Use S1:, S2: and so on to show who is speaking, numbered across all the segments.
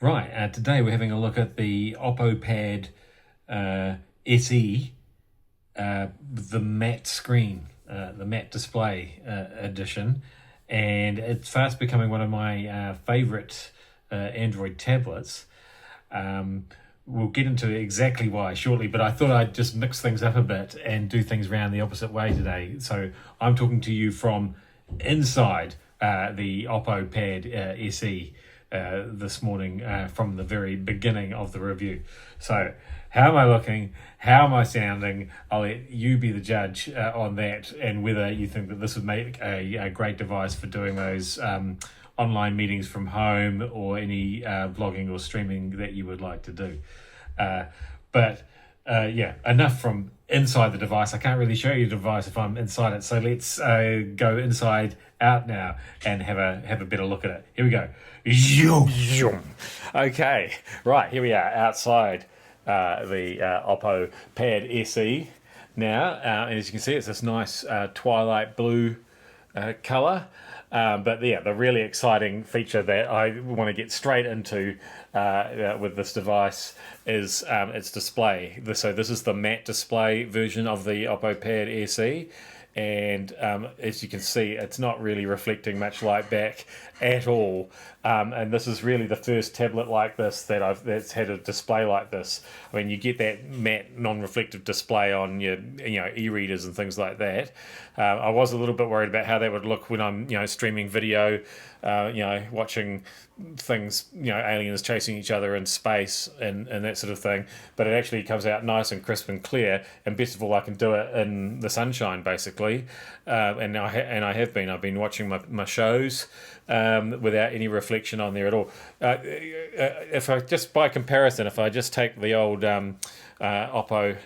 S1: Right, today we're having a look at the OPPO Pad SE, the matte screen, the matte display edition, and it's fast becoming one of my favorite Android tablets. We'll get into exactly why shortly, but I thought I'd just mix things up a bit and do things around the opposite way today. So I'm talking to you from inside the OPPO Pad SE this morning from the very beginning of the review. So how am I looking? How am I sounding? I'll let you be the judge on that, and whether you think that this would make a great device for doing those online meetings from home or any blogging or streaming that you would like to do. But enough from inside the device. I can't really show you the device if I'm inside it. So let's go inside out now and have a better look at it. Here we go. Okay, right, here we are outside the OPPO Pad SE now. And as you can see, it's this nice twilight blue colour. But yeah, the really exciting feature that I want to get straight into with this device is its display. So this is the matte display version of the OPPO Pad SE. And as you can see, it's not really reflecting much light back at all. And this is really the first tablet like this that's had a display like this. I mean, you get that matte non-reflective display on your e-readers and things like that. I was a little bit worried about how that would look when I'm streaming video, watching things, aliens chasing each other in space and that sort of thing. But it actually comes out nice and crisp and clear. And best of all, I can do it in the sunshine basically. I've been watching my shows without any reflection on there at all. If I just by comparison, if I just take the old OPPO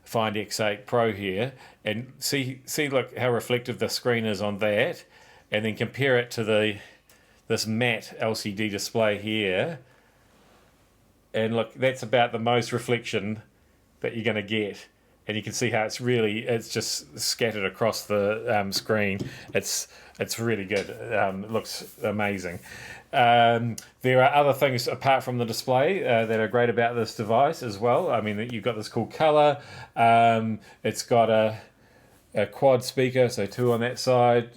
S1: Find X8 Pro here and see look how reflective the screen is on that, and then compare it to this matte LCD display here, and look, that's about the most reflection that you're going to get. And you can see how it's just scattered across the screen. It's really good. It looks amazing. There are other things apart from the display that are great about this device as well. I mean, you've got this cool color. It's got a quad speaker, so two on that side,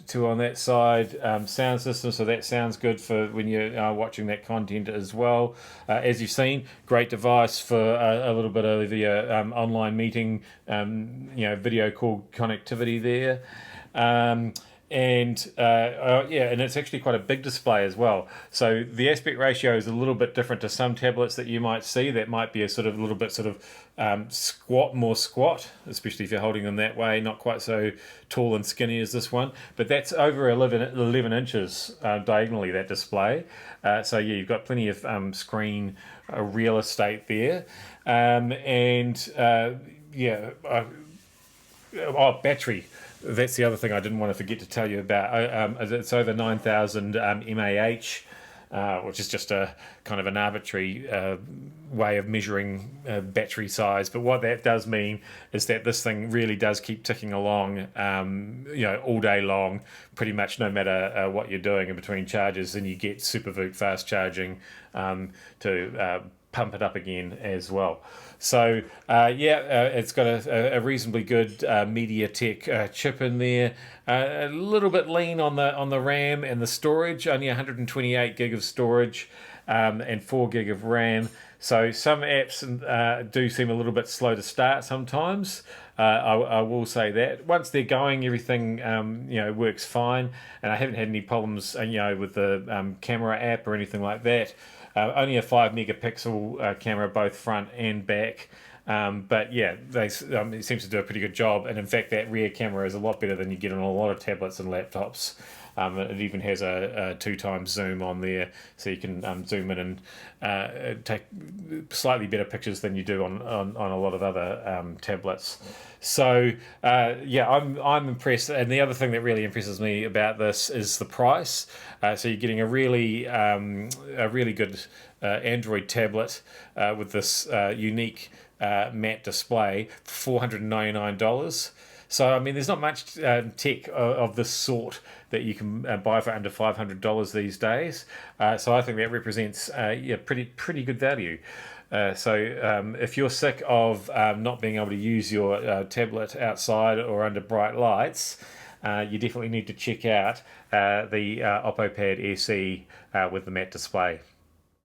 S1: sound system, so that sounds good for when you're watching that content as well. As you've seen, great device for a little bit of your online meeting, video call connectivity there. And it's actually quite a big display as well. So the aspect ratio is a little bit different to some tablets that you might see. That might be a little bit squat, especially if you're holding them that way. Not quite so tall and skinny as this one, but that's over 11 inches diagonally, that display. So yeah, you've got plenty of screen real estate there, battery. That's the other thing I didn't want to forget to tell you about. It's over 9,000 mAh, which is just a kind of an arbitrary way of measuring battery size. But what that does mean is that this thing really does keep ticking along, all day long, pretty much no matter what you're doing in between charges, and you get SuperVOOC fast charging to pump it up again as well. So it's got a reasonably good MediaTek chip in there. A little bit lean on the RAM and the storage. Only 128 gig of storage and 4 gig of RAM. So some apps do seem a little bit slow to start sometimes. I will say that once they're going, everything works fine, and I haven't had any problems with the camera app or anything like that. Only a 5 megapixel camera, both front and back. But yeah, it seems to do a pretty good job. And in fact, that rear camera is a lot better than you get on a lot of tablets and laptops. It even has a 2 times zoom on there, so you can zoom in and take slightly better pictures than you do on a lot of other tablets. So I'm impressed. And the other thing that really impresses me about this is the price. So you're getting a really good Android tablet with this unique matte display for $499. So, I mean, there's not much tech of this sort that you can buy for under $500 these days. So I think that represents yeah, pretty good value. So if you're sick of not being able to use your tablet outside or under bright lights, you definitely need to check out the OPPO Pad SE with the matte display.